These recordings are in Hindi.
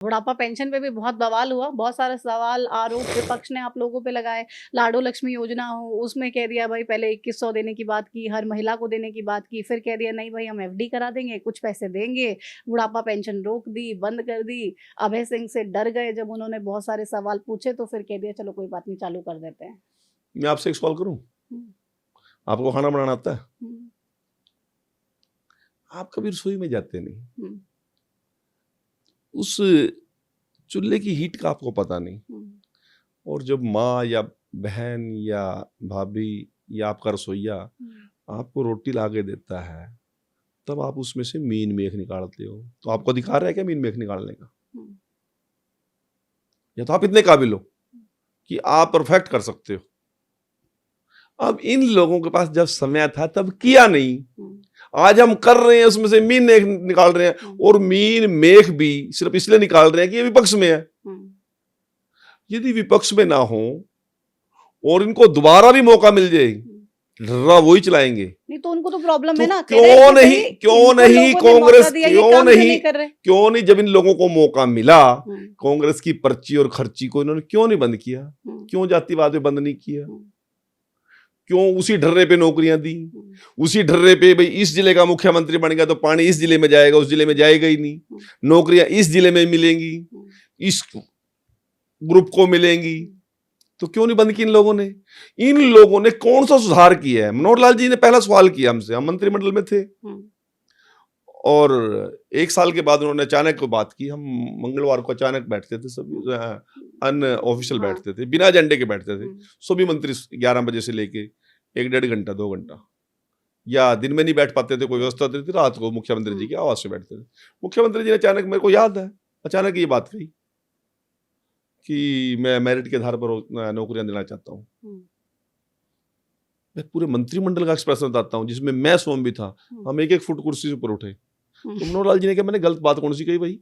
बुढ़ापा पेंशन पे भी बहुत बवाल हुआ, बहुत सारे सवाल आरोप विपक्ष ने आप लोगों पे लगाए। लाडो लक्ष्मी योजना हो, उसमें कह दिया भाई पहले 2100 देने की बात की, हर महिला को देने की बात की, फिर कह दिया नहीं भाई हम एफडी करा देंगे, कुछ पैसे देंगे। बुढ़ापा पेंशन रोक दी, बंद कर दी। अभय सिंह से डर गए जब उन्होंने बहुत सारे सवाल पूछे, तो फिर कह दिया चलो कोई बात नहीं, चालू कर देते हैं। मैं आपसे एक सवाल करूं, हम्म, आपको खाना बनाना आता है? हम्म, आप कभी रसोई में जाते नहीं, हम्म, उस चूल्हे की हीट का आपको पता नहीं। हम्म, और जब माँ या बहन या भाभी या आपका रसोइया आपको रोटी ला के देता है, तब आप उसमें से मीन मेख निकालते हो। तो आपको अधिकार है क्या मीन मेख निकालने का? हम्म, या तो आप इतने काबिल हो कि आप परफेक्ट कर सकते हो। अब इन लोगों के पास जब समय था तब किया नहीं, आज हम कर रहे हैं, उसमें से मीन मेख निकाल रहे हैं। और मीन मेख भी सिर्फ इसलिए निकाल रहे हैं कि ये विपक्ष में है। यदि विपक्ष में ना हो और इनको दोबारा भी मौका मिल जाए, ढर्रा वही चलाएंगे। नहीं तो उनको तो प्रॉब्लम है ना, क्यों नहीं कांग्रेस, क्यों नहीं जब इन लोगों को मौका मिला, कांग्रेस की पर्ची और खर्ची को इन्होंने क्यों नहीं बंद किया? क्यों जातिवाद में बंद नहीं किया? क्यों उसी ढर्रे पे नौकरियां दी? उसी ढर्रे पे भाई इस जिले का मुख्यमंत्री बन गया तो पानी इस जिले में जाएगा, उस जिले में जाएगा ही नहीं। नौकरियां इस जिले में मिलेंगी, इस ग्रुप को मिलेंगी, तो क्यों नहीं बंद की इन लोगों ने? इन लोगों ने कौन सा सुधार किया है? मनोहर लाल जी ने पहला सवाल किया हमसे, हम मंत्रिमंडल में थे और 1 साल के बाद उन्होंने अचानक बात की। हम मंगलवार को अचानक बैठते थे, सभी अनऑफिशियल बैठते थे, बिना एजेंडे के बैठते थे सभी मंत्री, 11 बजे से लेके 1-1.5 घंटा 2 घंटा, या दिन में नहीं बैठ पाते थे, कोई व्यवस्था होती थी, रात को मुख्यमंत्री जी के आवास से बैठते थे। मुख्यमंत्री जी ने अचानक, मेरे को याद है, अचानक ये बात कही कि मैं मेरिट के आधार पर नौकरियां देना चाहता हूँ। मैं पूरे मंत्रिमंडल का एक्सप्रेशन बताता हूँ जिसमें मैं स्वयं भी था, हम 1-1 फुट कुर्सी से ऊपर उठे। तो मनोहर लाल जी ने कहा मैंने गलत बात कौन सी कही भाई?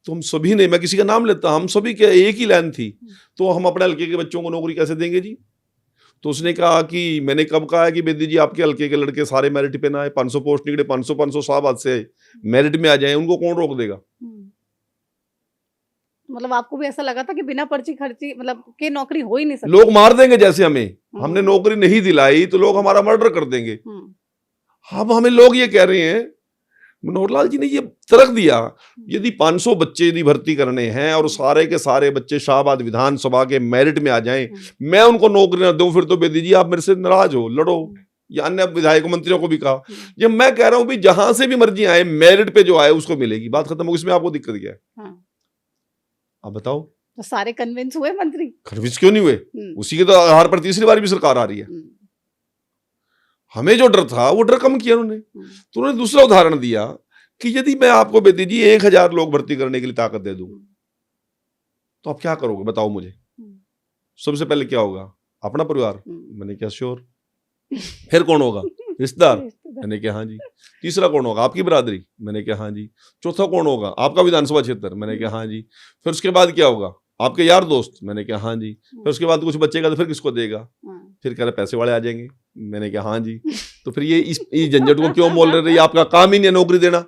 तो हम सभी ने, मैं किसी का नाम लेता, हम सभी के एक ही लाइन थी, तो हम अपने हल्के के बच्चों को नौकरी कैसे देंगे जी? तो उसने कहा कि मैंने कब कहा है कि बेदी जी आपके हल्के के लड़के सारे मेरिट पे ना आए, 500 पोस्ट निकले, 500 साल बाद से मेरिट में आ जाए, उनको कौन रोक देगा? मतलब आपको भी ऐसा लगा था कि बिना पर्ची खर्ची मतलब के नौकरी हो ही नहीं सकती? लोग मार देंगे जैसे हमें, हमने नौकरी नहीं दिलाई तो लोग हमारा मर्डर कर देंगे। अब हमें लोग ये कह रहे हैं, मनोहर लाल जी ने ये तर्क दिया, यदि 500 बच्चे यदि भर्ती करने हैं और सारे के सारे बच्चे शाहबाद विधानसभा के मेरिट में आ जाएं, मैं उनको नौकरी ना दूं, फिर तो बेदी जी आप मेरे से नाराज हो, लड़ो। या अन्य विधायकों मंत्रियों को भी कहा। जब मैं कह रहा हूं भी जहां से भी मर्जी आए, मेरिट पे जो आए उसको मिलेगी, बात खत्म होगी। इसमें आपको दिक्कत क्या है? आप बताओ। तो सारे कन्विंस हुए मंत्री? कन्विंस क्यों नहीं हुए? उसी के तो आधार पर तीसरी बार भी सरकार आ रही है। हमें जो डर था वो डर कम किया उन्होंने। तो उन्होंने दूसरा उदाहरण दिया कि यदि मैं आपको बेदी जी 1000 लोग भर्ती करने के लिए ताकत दे दूं तो आप क्या करोगे बताओ मुझे? सबसे पहले क्या होगा? अपना परिवार? मैंने क्या श्योर। फिर कौन होगा? रिश्तेदार? मैंने कहा हाँ जी। तीसरा कौन होगा? आपकी बिरादरी? मैंने कहा हाँ जी। चौथा कौन होगा? आपका विधानसभा क्षेत्र? मैंने कहा हाँ जी। फिर उसके बाद क्या होगा? आपके यार दोस्त? मैंने कहा हाँ जी। फिर उसके बाद कुछ बचेगा तो फिर किसको देगा? फिर कह रहे पैसे वाले आ जाएंगे। मैंने कहा हाँ जी। तो फिर ये इस झंझट को क्यों मोल रहे? आपका काम ही नहीं है नौकरी देना।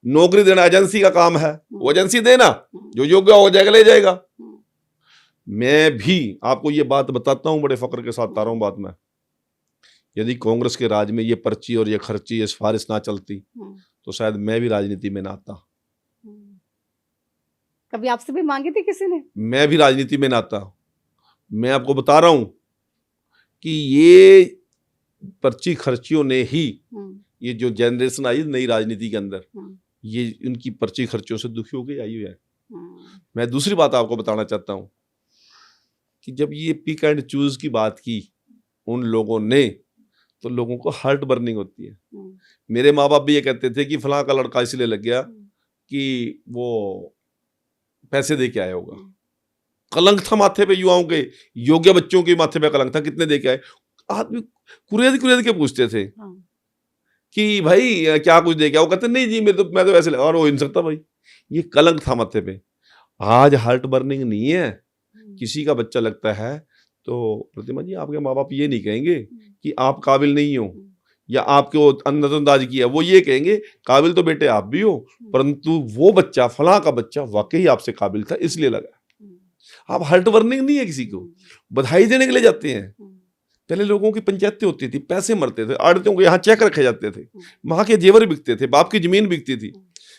नौकरी देना एजेंसी का काम है, वो एजेंसी देना, जो योग्य हो जाएगा ले जाएगा। मैं भी आपको ये बात बताता हूं, बड़े फक्र के साथ बता रहा हूं बात में, यदि कांग्रेस के राज में ये पर्ची और ये खर्ची, ये सिफारिश ना चलती तो शायद मैं भी राजनीति में ना आता। कभी आपसे भी मांगी थी किसी ने? मैं भी राजनीति में ना आता। मैं आपको बता रहा हूं कि ये पर्ची खर्चियों ने ही, ये जो जनरेशन आई नई राजनीति के अंदर, ये उनकी पर्ची खर्चियों से दुखी होकर आई हुई है। मैं दूसरी बात आपको बताना चाहता हूं कि जब ये पिक एंड चूज की बात की उन लोगों ने, तो लोगों को हार्ट बर्निंग होती है। मेरे माँ बाप भी ये कहते थे कि फलां का लड़का इसलिए लग गया कि वो पैसे दे के आया होगा। कलंक था माथे पे, युवाओं के, योग्य बच्चों के माथे पे कलंक था। कितने दे के आए? आदमी कुरेद के पूछते थे कि भाई क्या कुछ दे के आओ? कहते नहीं जी मैं तो वैसे और हो नहीं सकता भाई। ये कलंक था माथे पे। आज हार्ट बर्निंग नहीं है। किसी का बच्चा लगता है तो प्रतिमा जी आपके माँ बाप ये नहीं कहेंगे कि आप काबिल नहीं हो या आपको नजरअंदाज किया, वो ये कहेंगे काबिल तो बेटे आप भी हो, परंतु वो बच्चा फलां का बच्चा वाकई आपसे काबिल था इसलिए लगा। आप हर्ट वर्निंग नहीं है किसी को, बधाई देने के लिए जाते हैं। पहले लोगों की पंचायतें होती थी, पैसे मरते थे, आड़तियों के यहाँ चेक रखे जाते थे, माँ के जेवर बिकते थे, बाप की जमीन बिकती थी।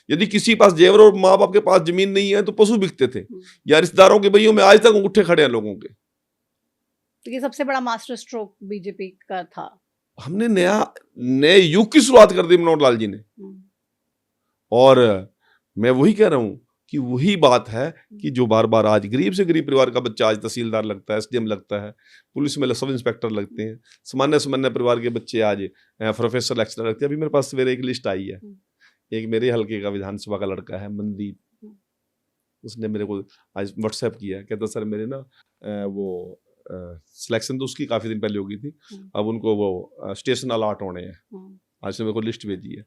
यदि किसी पास जेवर और माँ बाप के पास जमीन नहीं है तो पशु बिकते थे, या रिश्तेदारों के भैयों में आज तक अंगूठे खड़े हैं लोगों के। तो ये सबसे बड़ा मास्टर स्ट्रोक बीजेपी का था। हमने नए युग की शुरुआत कर दी मनोहर लाल जी ने। और मैं वही कह रहा हूं कि वही बात है कि जो बार बार आज गरीब से गरीब परिवार का बच्चा आज तहसीलदार लगता है, SDM लगता है, पुलिस में सब इंस्पेक्टर लगते हैं, सामान्य परिवार के बच्चे आज प्रोफेसर लेक्चरर लगते हैं। अभी मेरे पास सवेरे एक लिस्ट आई है, एक मेरे हल्के का विधानसभा का लड़का है मनदीप, उसने मेरे को आज व्हाट्सएप किया, कहता सर मेरे ना वो सिलेक्शन तो उसकी काफी दिन पहले हो गई थी, अब उनको वो स्टेशन अलॉट होने हैं, आज से मेरे को लिस्ट भेजी है।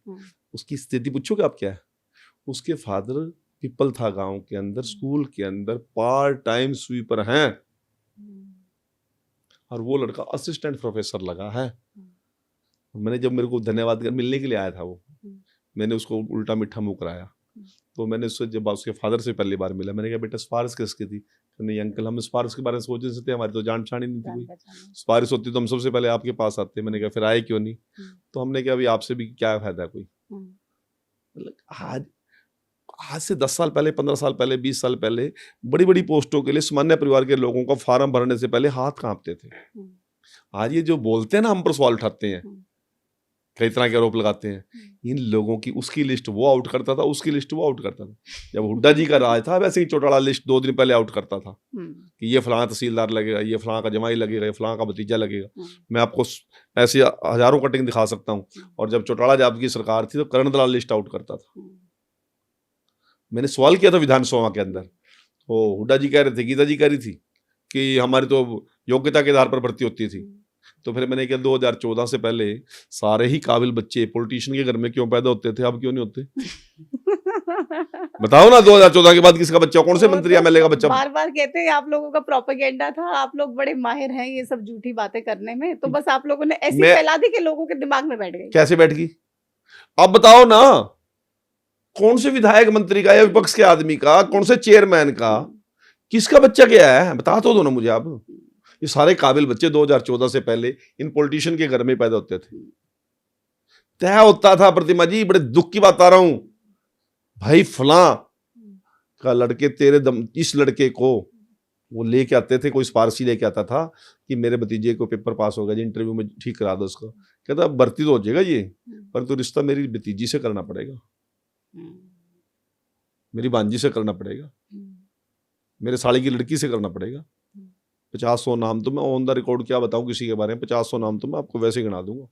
उसकी स्थिति पूछोगे आप क्या है? उसके फादर पीपल था गांव के अंदर, स्कूल के अंदर पार्ट टाइम स्वीपर हैं, और वो लड़का असिस्टेंट प्रोफेसर लगा है। मैंने जब मेरे को धन्यवाद मिलने के लिए आया था वो, मैंने उसको उल्टा मीठा मुंह कराया। तो मैंने उससे जब उसके फादर से पहली बार मिला, मैंने कहा बेटा सिफारिश किसकी थी? नहीं अंकल हम सिफारिश के बारे में सोच नहीं सकते, हमारी तो जान पहचान ही नहीं थी कोई, सिफारिश होती तो हम सबसे पहले आपके पास आते। मैंने कहा फिर आए क्यों नहीं? तो हमने कहा अभी आपसे भी क्या फायदा कोई। मतलब आज से 10 साल पहले, 15 साल पहले, 20 साल पहले बड़ी बड़ी पोस्टों के लिए सामान्य परिवार के लोगों का फार्म भरने से पहले हाथ कांपते थे। आज ये जो बोलते हैं ना हम पर सवाल उठाते हैं, कई तरह के आरोप लगाते हैं, इन लोगों की उसकी लिस्ट वो आउट करता था, उसकी लिस्ट वो आउट करता था। जब हुड्डा जी का राज था वैसे ही चौटाला लिस्ट 2 दिन पहले आउट करता था कि ये फलां तहसीलदार लगेगा, ये फलां का जमाई लगेगा, ये फलां का भतीजा लगेगा। मैं आपको ऐसे हजारों कटिंग दिखा सकता हूँ। और जब चौटाला जाब की सरकार थी तो करण दलाल लिस्ट आउट करता था। मैंने सवाल किया था विधानसभा के अंदर, तो हुड्डा जी कह रहे थे, गीता जी कह रही थी कि हमारी तो योग्यता के आधार पर भर्ती होती थी। तो फिर मैंने कहा 2014 से पहले सारे ही काबिल बच्चे पॉलिटिशियन के घर में क्यों पैदा होते थे, अब क्यों नहीं होते? बताओ ना, 2014 के बाद किसका बच्चा, कौन से मंत्री MLA का बच्चा? बार बार कहते हैं आप लोगों का प्रोपेगेंडा था, आप लोग बड़े माहिर हैं ये सब झूठी बातें करने में, तो बस आप लोगों ने ऐसी फैला दी कि लोगों के दिमाग में बैठ गई। कैसे बैठ गई? अब बताओ ना, कौन से विधायक मंत्री का या विपक्ष के आदमी का, कौन से चेयरमैन का, किसका बच्चा क्या है? बता तो दो ना मुझे आप। ये सारे काबिल बच्चे 2014 से पहले इन पॉलिटिशियन के घर में पैदा होते थे। तय होता था प्रतिमा जी, बड़े दुख की बात बता रहा हूं भाई, फलां का लड़के तेरे इस लड़के को वो लेके आते थे, कोई सिफारिशी लेके आता था कि मेरे भतीजे को पेपर पास हो गया जी, इंटरव्यू में ठीक करा दो उसका। कहता भर्ती तो हो जाएगा ये, परंतु रिश्ता मेरी भतीजी से करना पड़ेगा, मेरी भांजी से करना पड़ेगा, मेरे साले की लड़की से करना पड़ेगा। 50-100 नाम तो मैं ऑन द रिकॉर्ड क्या बताऊं किसी के बारे में, 50-100 नाम तो मैं आपको वैसे गिना दूंगा।